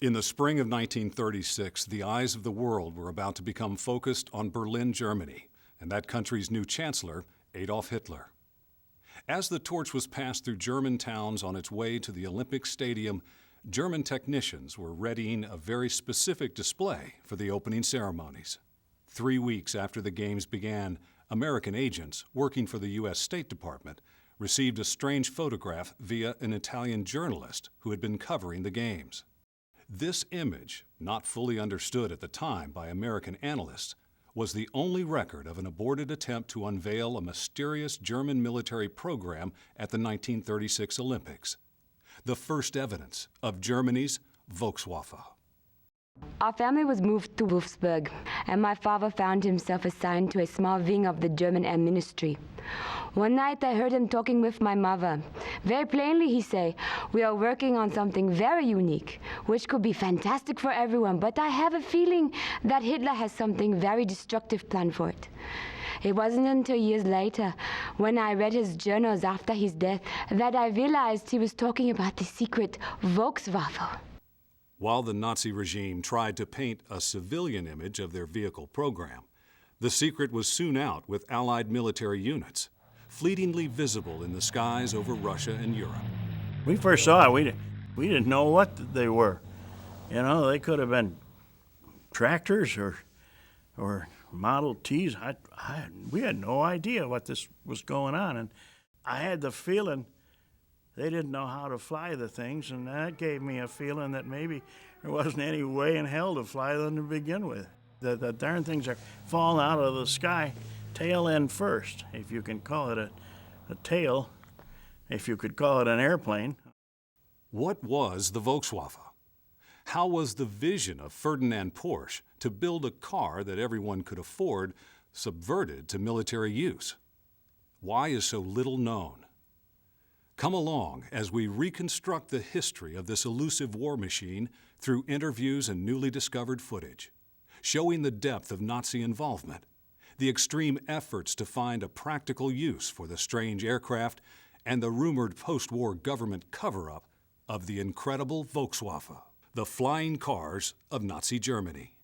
In the spring of 1936, the eyes of the world were about to become focused on Berlin, Germany, and that country's new chancellor, Adolf Hitler. As the torch was passed through German towns on its way to the Olympic Stadium, German technicians were readying a very specific display for the opening ceremonies. 3 weeks after the games began, American agents working for the U.S. State Department received a strange photograph via an Italian journalist who had been covering the games. This image, not fully understood at the time by American analysts, was the only record of an aborted attempt to unveil a mysterious German military program at the 1936 Olympics, the first evidence of Germany's Volkswaffe. Our family was moved to Wolfsburg, and my father found himself assigned to a small wing of the German Air Ministry. One night I heard him talking with my mother. Very plainly he say, "We are working on something very unique, which could be fantastic for everyone, but I have a feeling that Hitler has something very destructive planned for it." It wasn't until years later, when I read his journals after his death, that I realized he was talking about the secret Volkswaffe. While the Nazi regime tried to paint a civilian image of their vehicle program, the secret was soon out with Allied military units, fleetingly visible in the skies over Russia and Europe. We first saw it, we didn't know what they were. You know, they could have been tractors or Model Ts. We had no idea what this was going on, and I had the feeling they didn't know how to fly the things, and that gave me a feeling that maybe there wasn't any way in hell to fly them to begin with. The darn things are falling out of the sky, tail end first, if you can call it a tail, if you could call it an airplane. What was the Volkswaffe? How was the vision of Ferdinand Porsche to build a car that everyone could afford subverted to military use? Why is so little known? Come along as we reconstruct the history of this elusive war machine through interviews and newly discovered footage, showing the depth of Nazi involvement, the extreme efforts to find a practical use for the strange aircraft, and the rumored post-war government cover-up of the incredible Volkswaffe, the flying cars of Nazi Germany.